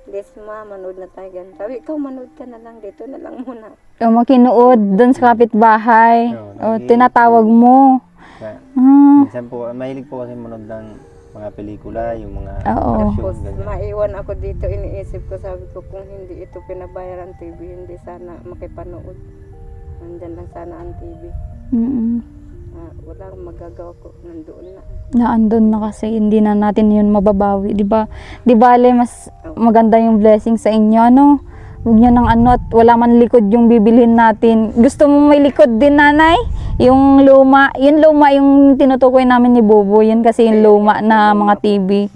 Please ma, manood na tayo ganun. Sabi, ikaw manood ka na lang, dito na lang muna. O makinuod doon sa kapitbahay. O Oo, tinatawag mo. Kaya, Ah, minsan po, mahilig po kasi manood ng mga pelikula, yung mga Oo. action, Tapos ganyan. maiwan ako dito, iniisip ko, sabi ko, kung hindi ito pinabayaran TV, hindi sana makipanood. Nandyan lang sana ang TV. mm Wala akong magagawa ko, nandoon na. Naandun na kasi hindi na natin yun mababawi, di ba? Di bale, mas maganda yung blessing sa inyo, no? Huwag nyo nang ano at wala man likod yung bibilhin natin. Gusto mo may likod din, nanay? Yung luma, yung tinutukoy namin ni Bobo, yun kasi yung luma na mga TV.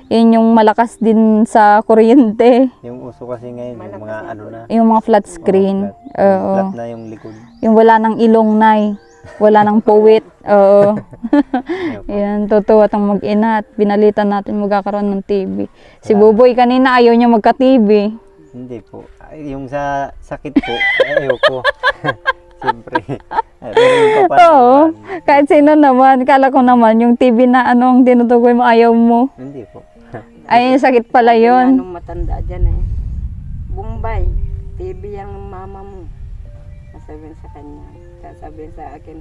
Yun yung malakas din sa kuryente. Yung uso kasi ngayon, yung mga ano na, Yung mga flat screen. Oo. flat na yung likod. Yung wala nang ilong, nay. Wala nang puwit. Oo. Ayun po. Yan, totoo atang mag-ina at binalitan natin magkakaroon ng TV. Si Buboy kanina ayaw niya magka-TV. Hindi po. Ay, yung sa sakit po, ayoko. Siyempre. Pero yung Oo. papanuran, Kahit sino naman, kala ko naman yung TV na anong tinutukoy mo ayaw mo. hindi po. Ay, sakit pala Yan yon. nung matanda dyan eh. Bombay, TV yung mama mo. Sasabihin sa kanya. Sasabihin sa akin,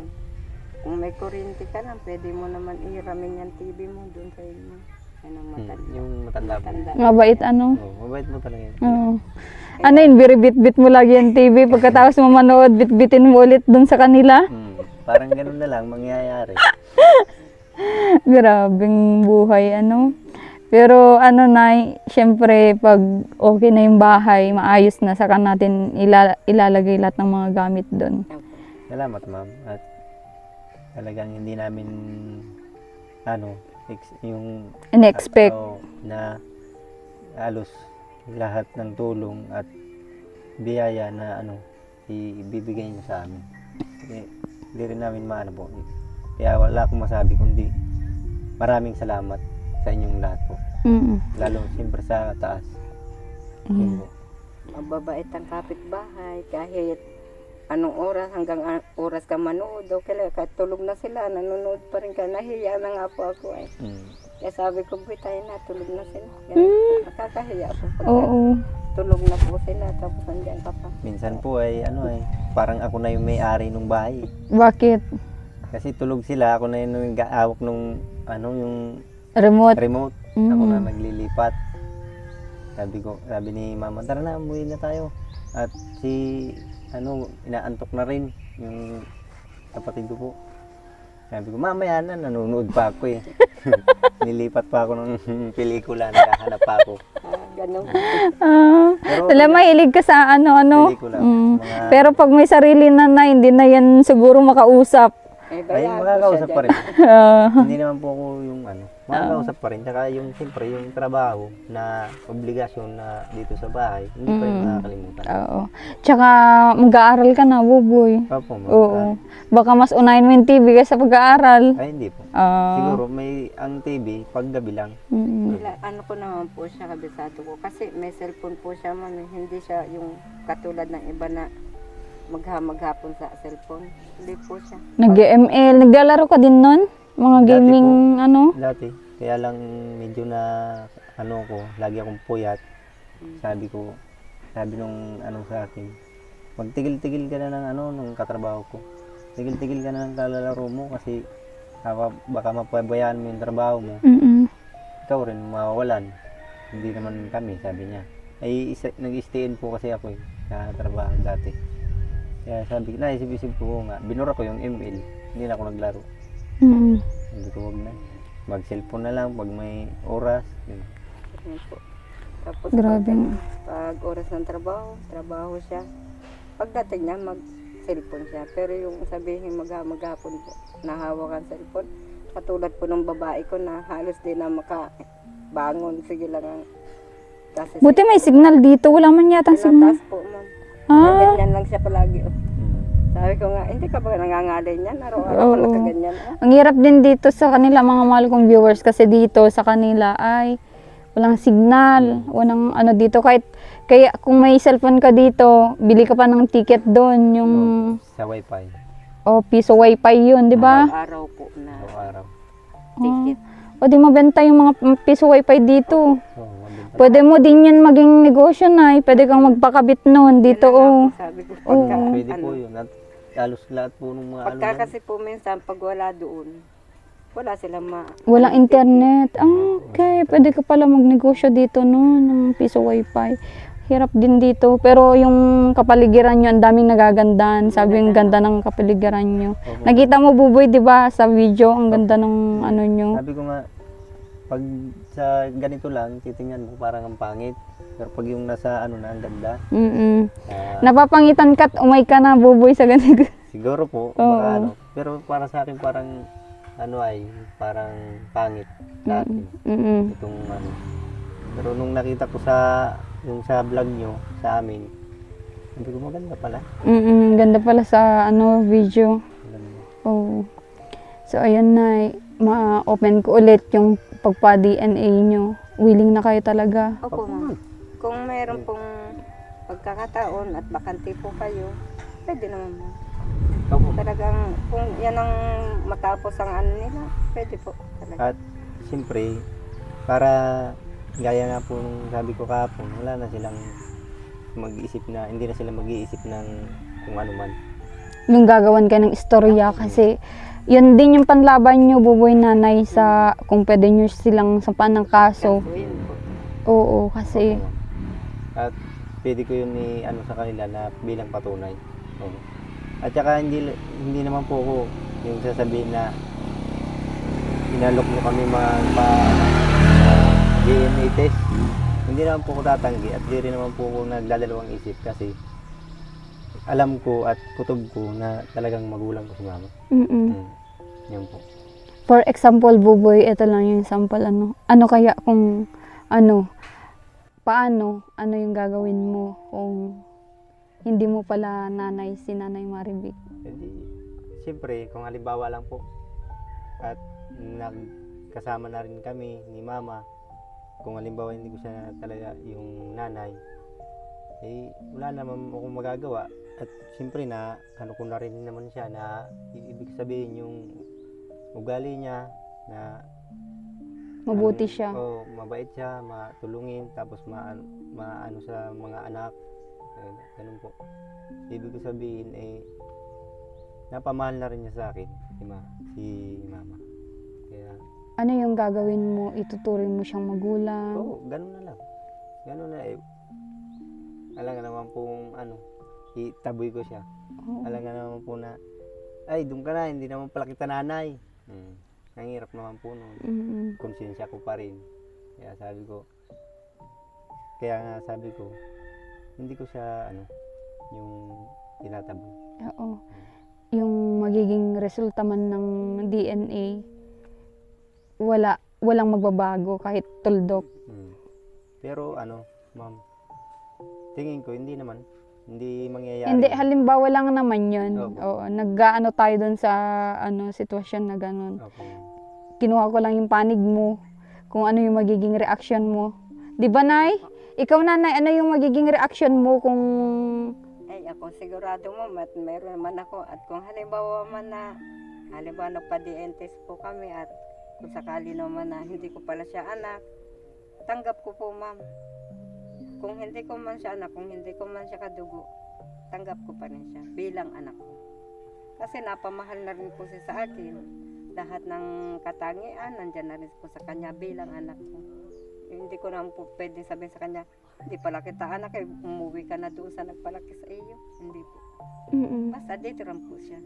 kung may kuryente ka lang, pwede mo naman ihiramin yung TV mo doon sa inyo. Yan ang matanda. Yung matanda po. Matanda. Mabait ano. Oh, mabait mo talaga yun. Oo. Ano yun, bit mo lagi yung TV. Pagkatapos mo manood, bit-bitin mo ulit dun sa kanila. Parang ganun na lang mangyayari. Grabing buhay, ano. Pero ano na, syempre pag okay na yung bahay, maayos na, saka natin ilalagay lahat ng mga gamit doon. Salamat, ma'am. At talagang hindi namin yung In-expect. na halos lahat ng tulong at biyaya na ibibigay niyo sa amin. Hindi rin namin maano po. Kaya wala akong masabi kundi maraming salamat sa inyong lahat po. Mm. Lalo siyempre sa taas. Yun po. Mababait ang kapitbahay kahit anong oras hanggang oras ka manood o kahit tulog na sila nanonood pa rin ka. Nahiya na nga po ako eh. Kaya sabi ko, boy, tayo na, tulog na sila. Nakakahiya po pag Oo. tulog na po sila tapos nandiyan ka pa. Minsan po ay parang ako na yung may-ari ng bahay. Bakit? Kasi tulog sila, ako na yung hawak nung yung Remote. remote. Ako na Mm. naglilipat. Sabi ni mama, tara na, umuwi na tayo. At inaantok na rin yung kapatid ko po. Sabi ko, mamaya na, nanonood pa ako eh. Nilipat pa ako ng pelikula, naghahanap pa ako. Ganun. Pero Sila mahilig ka sa ano. pelikula. Mm. Mga, Pero pag may sarili na hindi na yan siguro makausap. Eh, ay, bayaan ko makakausap siya pa rin. Ah. Hindi naman po ako yung makakausap pa rin. Tsaka siyempre, yung trabaho na obligasyon na dito sa bahay, hindi pa rin makakalimutan. Oo. Tsaka mag-aaral ka na, buboy. Opo, Oo. Baka mas unahin mo yung TV kaysa pag-aaral. Ay, hindi po. Ah. Siguro, ang TV, paggabi lang. Mm. Ano ko naman po siya, kabisado ko. Kasi may cellphone po siya, ma'am. Hindi siya yung katulad ng iba na maghapon sa cellphone. Hindi po siya. Nag-ML. Naglalaro ka din nun? Mga Dati gaming Dati, kaya lang medyo na, lagi akong puyat. Sabi nung sa akin, magtigil-tigil ka na ng nung katrabaho ko. Tigil-tigil ka na ng kalalaro mo kasi baka mapabayaan mo yung trabaho mo. Mm-mm. Ikaw rin mawawalan. Hindi naman kami, sabi niya. Ay, nag-stayin po kasi ako sa trabaho dati. Kaya sabi ko, naisip-isip ko nga, binura ko yung ML, hindi na ako naglaro. Mm-mm. Hindi ko wag na. Mag-cellphone na lang pag may oras. Yun. Yan po. Tapos Grabe. pag oras ng trabaho siya. Pagdating niya, mag-cellphone siya. Pero yung sabihin maghapon po, nahawakan cellphone. Katulad po ng babae ko na halos di na makabangon. Sige lang ang kasi Buti may signal dito. Wala man yatang signal. taas po, ma'am. Ah. Ganyan lang siya palagi. Oh. Sabi ko nga, hindi ka ba nangangalay niyan? Araw-araw ka nakaganyan. Oh. Ang hirap din dito sa kanila, mga mahal kong viewers, kasi dito sa kanila ay walang signal, walang dito. Kaya kung may cellphone ka dito, bili ka pa ng ticket doon, yung Sa wifi. piso wifi yun, di ba? Araw-araw po na Araw-araw. ticket. O di mabenta yung mga piso wifi dito. Oo, mabenta. Pwede mo din yun maging negosyo na, pwede kang magpakabit noon dito. Yan na nga po, sabi ko, pagka, Pwede po yun. At halos lahat po ng mga pagka kasi po minsan, pag wala doon, wala silang Walang internet. Okay, pwede ka pala magnegosyo dito noon ng piso wifi. Hirap din dito. Pero yung kapaligiran nyo, ang daming nagagandahan. Sabi yung ganda ng kapaligiran nyo. Opo. Nakita mo, Buboy, di ba, sa video, ang ganda ng nyo. Sabi ko nga, pag sa ganito lang, titingnan mo parang ang pangit. Pero pag yung nasa na, ang ganda. Mm-mm. ah, Napapangitan ka at umay ka na, Buboy, sa ganito. siguro po, Oo. baka Pero para sa akin parang, parang pangit sa akin. Mm-mm. Itong Pero nung nakita ko yung sa vlog nyo, sa amin, sabi ko maganda pala. Mm-mm. Ganda pala sa video. Maganda. Oh. So, ayan na, ma-open ko ulit yung pagpa-DNA nyo. Willing na kayo talaga. Opo, ma'am. Kung mayroon pong pagkakataon at bakante po kayo, pwede naman, ma'am. Opo. Talagang, kung yan ang matapos ang nila, pwede po. Talaga. At siyempre, para gaya nga po nung sabi ko kahapon, wala na silang hindi na sila mag-iisip ng kung ano man. Yung gagawan ka ng istorya kasi yun din yung panlaban nyo, Buboy, nanay, sa kung pwede nyo silang sampahan ng kaso. So, yun po. Oo, kasi Opo. At pwede ko yun sa kanila na bilang patunay. Oo. At saka hindi naman po ako yung sasabihin na inalok mo kami DNA test. Hindi naman po ako tatanggi at di rin naman po ako nagdadalawang isip kasi alam ko at kutob ko na talagang magulang ko si mama. Yan po. For example, Buboy, ito lang yung sample, ano kaya kung, paano, yung gagawin mo kung hindi mo pala nanay, si Nanay Maribik? Hindi, siyempre, kung halimbawa lang po, at nagkasama na rin kami ni mama, kung halimbawa hindi ko siya talaga yung nanay, wala naman akong magagawa. At siyempre ko na rin naman siya na ibig sabihin yung ugali niya na Mabuti siya. Mabait siya, matulungin, tapos maano sa mga anak. Ganun po. Ibig sabihin napamahal na rin niya sa akin, si mama. Kaya, Ano yung gagawin mo? Ituturing mo siyang magulang? oo, ganun na lang. Ganun na eh. Alam nga naman kung itaboy ko siya. Oo. Alam nga naman po na, ay, doon ka na, hindi naman pala kita nanay. Ang hirap naman po nun. Mm-mm. Konsensya ko pa rin. Kaya nga sabi ko, hindi ko siya, yung tinataboy. Oo. Yung magiging resulta man ng DNA, walang magbabago kahit tuldok. Pero ma'am, tingin ko hindi mangyayari. Hindi, halimbawa lang naman yun. Opo. Oo, nag-ano tayo dun sa sitwasyon na ganun. Opo. Kinuha ko lang yung panig mo, kung ano yung magiging reaction mo. Di ba, Nay? Ikaw, Nanay, ano yung magiging reaction mo kung... Ay, ako sigurado mo, meron naman ako. At kung halimbawa nagpa-DNA test po kami at kung sakali naman na hindi ko pala siya anak, tanggap ko po, ma'am. Kung hindi ko man siya anak, kung hindi ko man siya kadugo, tanggap ko pa rin siya bilang anak ko. Kasi napamahal na rin po siya sa akin. Lahat ng katangian, nandyan na rin po sa kanya bilang anak ko. Hindi ko naman po pwede sabihin sa kanya, hindi pala kita anak, umuwi ka na doon sa nagpalaki sa iyo. Hindi po. Mm-mm. Basta dito rin po siya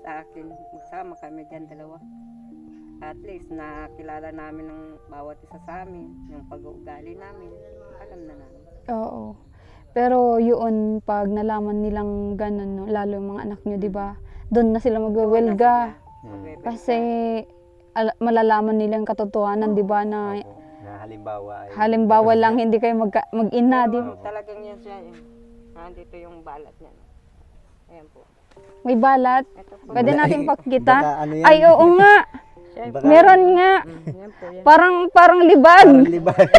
sa akin. Magsama kami dyan dalawa. At least nakilala namin ng bawat isa sa amin. Yung pag-uugali namin, alam na namin. Oo. Pero yun, pag nalaman nilang ganun, no, lalo yung mga anak nyo, di ba? Doon na sila magwewelga. Kasi malalaman nila yung katotohanan, di ba, na Opo. Na halimbawa halimbawa lang hindi kayo mag-ina, di ba? Talagang yan siya. Nandito yung balat niya. Ayan po. May balat. Ito po. Pwede natin pakita. Baka ano yan? Ay, oo nga. Siya, Baka- Meron nga. yan po yan. Parang libag. libag.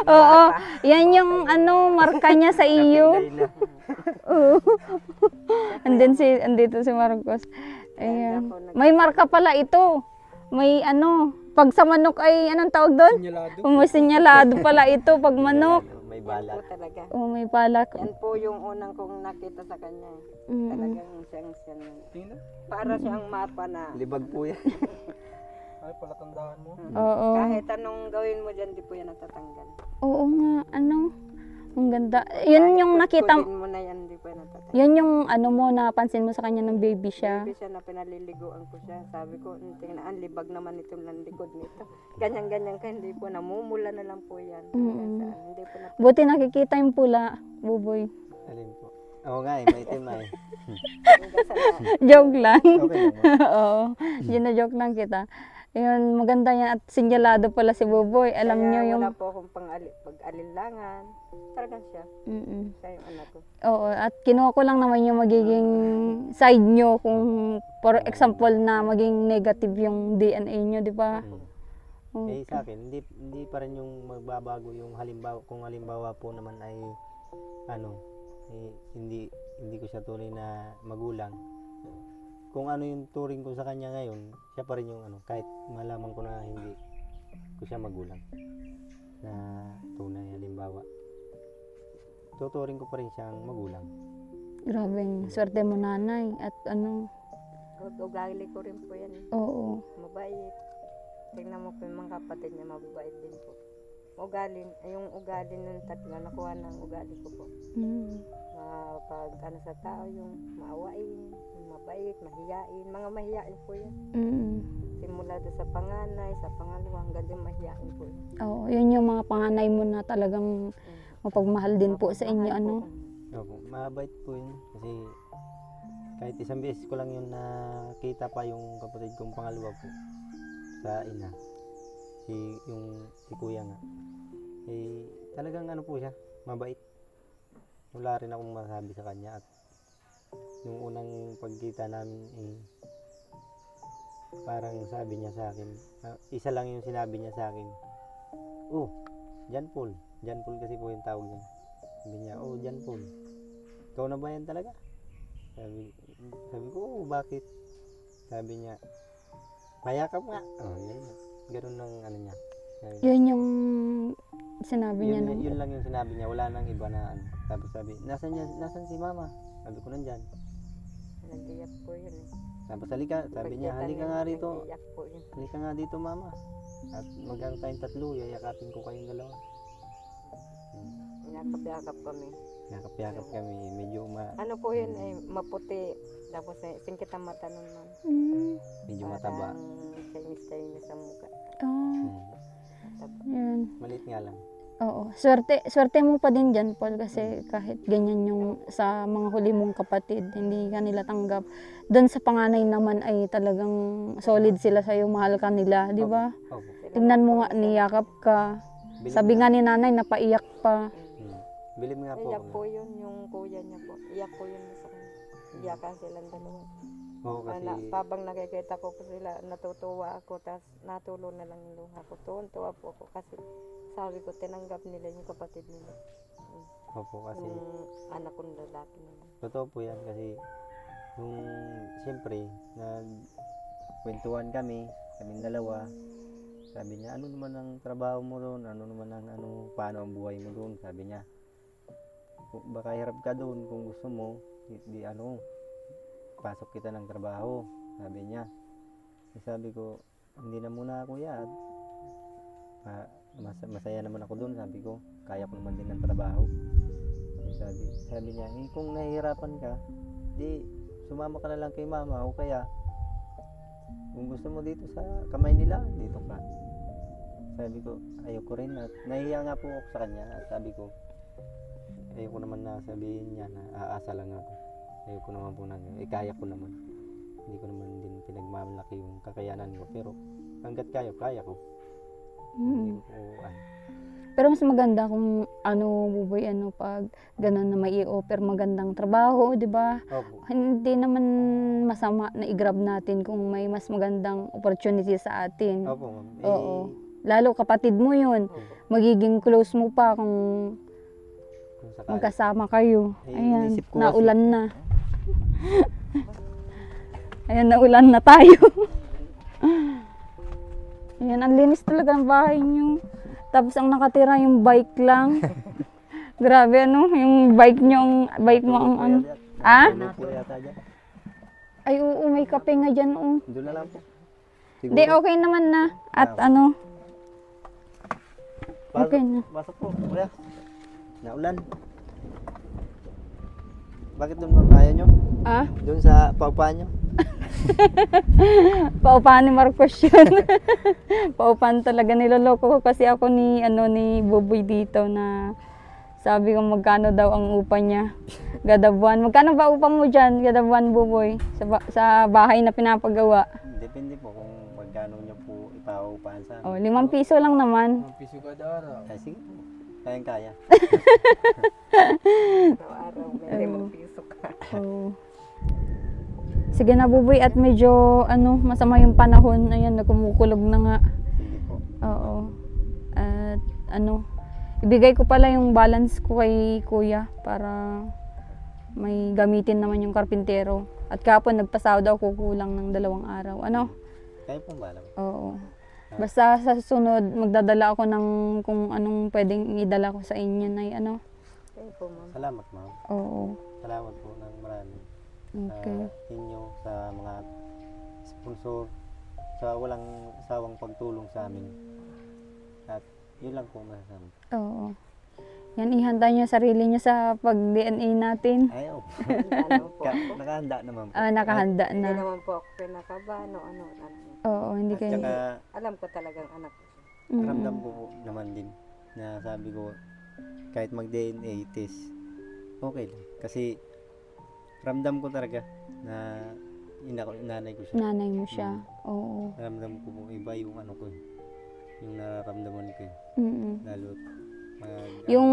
Oo. Yan yung marka niya sa iyo. Oo. Andito si Marcos. Ayan. May marka pala ito. May pag sa manok ay anong tawag doon? May sinyalado pala ito pag manok. May Yan balat. po talaga. Oh, may palak. Yan po yung unang kong nakita sa kanya. Mm. Talagang siyang para siyang mapa na Libag po yan. Oo. kahit anong gawin mo dyan, di po yan natatanggal. Oo nga, ang ganda. Yun yung nakita, Kudin mo na yan, di po yan natatanggal. yun yung mo, napansin mo sa kanya ng baby siya. Sabi siya na pinaliliguan ko siya. Sabi ko, tingnan, ang libag naman itong likod nito. Ganyan-ganyan ka, hindi po, namumula na lang po yan. Hindi po na Buti nakikita yung pula, Buboy. Alin po? Oo nga eh, may itim eh. Joke lang. Okay lang po. Oo, gina-joke lang kita. Yun, maganda yan at sinyalado pala si Buboy. Alam Kaya nyo yung... wala po akong pag-alinlangan. Talagang siya. Mm-mm. Siya yung anak ko. Oo, at kinuha ko lang naman yung magiging side nyo kung for example na maging negative yung DNA nyo, di ba? Oo. Eh sa akin, hindi pa rin yung magbabago yung kung halimbawa po naman ay hindi ko siya tunay na magulang. Kung ano yung turing ko sa kanya ngayon, siya pa rin yung kahit malaman ko na hindi ko siya magulang na tunay halimbawa. Tuturing ko pa rin siyang magulang. Grabeng swerte mo, Nanay. At Ugali ko rin po yan. oo. Mabait. Tingnan mo po yung mga kapatid niya, mababait din po. Yung ugali ng tatlo, nakuha ng ugali ko po. Pag sa tao, yung maawain, yung mabait, mahiyain. Mga mahiyain po yan. Simula doon sa panganay, sa pangalawa, hanggang din mahiyain po yan. Oo, yun yung mga panganay mo na talagang mapagmahal din po sa inyo, Opo, mabait po yun. Kasi kahit isang beses ko lang yun nakita pa yung kapatid kong pangalawa po sa ina. Si kuya nga. Eh, talagang po siya, mabait. Wala rin akong masabi sa kanya. At yung unang pagkita namin, parang sabi niya sa akin, isa lang yung sinabi niya sa akin, "Oh, John Paul." John Paul kasi po yung tawag niya. Sabi niya, "Oh, John Paul. Ikaw na ba yan talaga?" Sabi ko, "Oo, bakit?" Sabi niya, "Mayakap nga." Oh, yun. Ganun ang niya. Yun yung sinabi niya. Yun lang yung sinabi niya. Wala nang iba na Tapos sabi, nasan si mama? Sabi ko, nandyan. nag-iyak po yun eh. Tapos halika, sabi niya, Pagkita halika niya, nga rito. nag-iyak po yun. Halika nga dito, mama. At mag-ano tayong tatlo, yayakapin ko kayong dalawa. Yakap-yakap kami. Yakap-yakap kami, medyo Ano po yun eh, maputi. Tapos eh, singkit ang mata nun ma'am. medyo mataba. Chinese sa mukha. Oh, Mataba. yun. Maliit nga lang. Oo. Swerte mo pa din dyan, Paul, kasi kahit ganyan yung sa mga huli mong kapatid, hindi ka nila tanggap. Doon sa panganay naman ay talagang solid sila sa'yo, mahal ka nila, di ba? Opo. Tingnan mo nga, niyakap ka. Bilib Sabi nga ni nanay, napaiyak pa. Bilib nga po. Iyak po yun, yung kuya niya po. Iyak po yun sa kanya. Iyakan silang dalawa. Oo, kasi Habang nakikita ko po sila, natutuwa ako, tapos natulo na lang yung luha ko. Tuwan-tuwa po ako kasi sabi ko, tinanggap nila yung kapatid nila. opo, kasi Yung anak kong lalaki nila. totoo po yan kasi nung siyempre nagkwentuhan kaming dalawa, sabi niya, ano naman ang trabaho mo doon, ano naman ang paano ang buhay mo doon, sabi niya, baka hirap ka doon kung gusto mo, pasok kita ng trabaho, sabi niya. Sabi ko, hindi na muna kuya, masaya naman ako doon, sabi ko, kaya ko naman din ng trabaho. Sabi niya, kung nahihirapan ka, di sumama ka na lang kay mama, o kaya kung gusto mo dito sa kamay nila, dito ka. Sabi ko, ayoko rin, at nahiya nga po ako sa kanya, at sabi ko, ayoko naman na sabihin niya na aasa lang ako. Ayoko naman po na, kaya ko naman. Hindi ko naman din pinagmamalaki yung kakayanan ko, pero hanggat kaya ko. Hindi ko Pero mas maganda kung buboy, pag gano'n na may i-offer magandang trabaho, di ba? Opo. Hindi naman masama na i-grab natin kung may mas magandang opportunity sa atin. Opo, ma'am. Oo. Lalo kapatid mo yun. Magiging close mo pa kung Kung sakali. magkasama kayo. Ayan, inisip ko naulan na. Ayan, naulan na tayo. Ayan, ang linis talaga ng bahay niyo. Tapos ang nakatira yung bike lang. Grabe yung bike mo ang ano. Ah? Tulog po yata dyan. Ay, oo, may kape nga dyan. Doon na lang po. Hindi, okay naman na. At okay na. Pasok po, kuya. Naulan. Bakit doon ma'am ayaw nyo? Ah? Doon sa paupahan nyo? Paupahan ni Marcos yun. Paupahan talaga, niloloko ko kasi ako ni Buboy dito na sabi ko magkano daw ang upa niya. Gadabuan. Magkano ba upa mo dyan, Gadabuan, Buboy? Sa bahay na pinapagawa. Depende po kung magkano nyo po ipaupahan sa amin. Oh, 5 piso lang naman. Piso kada araw. Ay, sige po. Kayang-kaya. Araw-araw, may 5 piso ka. Oh. Sige na, Buboy, at medyo masama yung panahon. Ayan, kumukulog na nga. Sige po. Oo. At ibigay ko pala yung balance ko kay kuya para may gamitin naman yung karpintero. At kapon nagpasahod ako, kulang ng 2 araw. Kaya pong balam. Oo. Basta sa susunod, magdadala ako ng kung anong pwedeng idala ko sa inyo na Thank po, ma'am. Salamat ma'am. Oo. Salamat po ng marami. Okay. Sa inyo, sa mga sponsor, sa walang sawang pagtulong sa amin. At yun lang po masasabi. Oo. Yan, ihanda niyo sarili niyo sa pag-DNA natin. Ayaw. Ano po. Nakahanda naman po. Nakahanda Hindi na. naman po ako pinakabahan o ano. Oo, hindi At kayo. saka Alam ko talagang anak ko. ramdam ko po naman din na sabi ko kahit mag-DNA test, okay lang. Kasi ramdam ko talaga na nanay ko siya. Nanay mo siya. Oo. Ramdam ko po iba yung ko, yung nararamdaman ko. Lalo Yung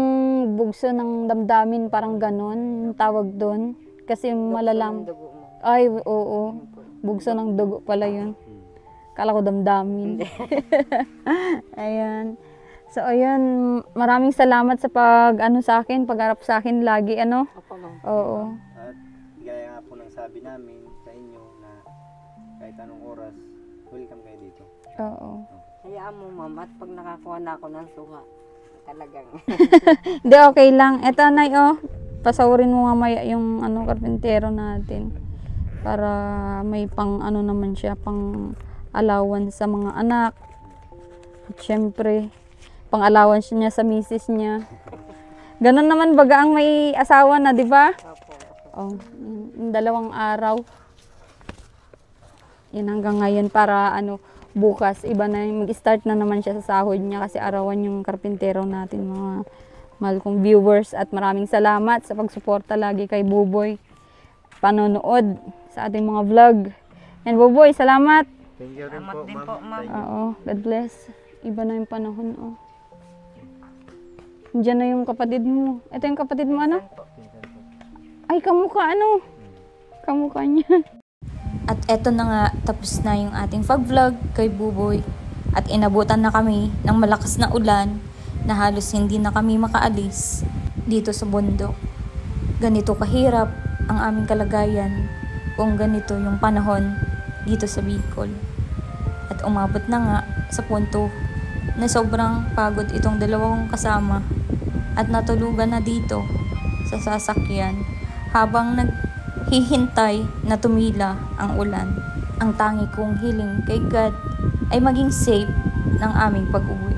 bugso ng damdamin, parang ganon, tawag doon. Kasi malalam. Dugo mo. Ay, oo. Bugso ng dugo pala yun. Kala ko damdamin. Ayan. So, ayun. Maraming salamat sa sa akin, pagharap sa akin lagi, Opo, ma'am. Oo. At gaya nga po ng sabi namin sa inyo na kahit anong oras, welcome kayo dito. Oo. Hayaan mo, ma'am. At pag nakakuha na ako ng suha, talagang. Hindi, okay lang. Eto, Nay, Pasawarin mo nga maya yung karpintero natin. para may pang ano naman siya, pang allowance sa mga anak. At syempre, pang allowance niya sa misis niya. Ganon naman baga ang may asawa na, di ba? Oh, yung 2 araw. Yan hanggang ngayon para ano, bukas iba na mag-start na naman siya sa sahod niya kasi arawan yung karpintero natin, mga mahal kong viewers, at maraming salamat sa pagsuporta lagi kay Buboy, panonood sa ating mga vlog. And Buboy, salamat. Thank you rin Salamat po, din ma'am. po, ma'am. Thank you. Oo, God bless. Iba na yung panahon, oh. Diyan na yung kapatid mo. Ito yung kapatid mo, ano? Pinsan po. Ay, kamukha, ano? Kamukha niya. At eto na nga, tapos na yung ating pag-vlog kay Buboy. At inabutan na kami ng malakas na ulan na halos hindi na kami makaalis dito sa bundok. Ganito kahirap ang aming kalagayan kung ganito yung panahon dito sa Bicol. At umabot na nga sa punto na sobrang pagod itong 2 kasama at natulugan na dito sa sasakyan habang naghihintay na tumila ang ulan. Ang tangi kong hiling kay God ay maging safe ng aming pag-uwi.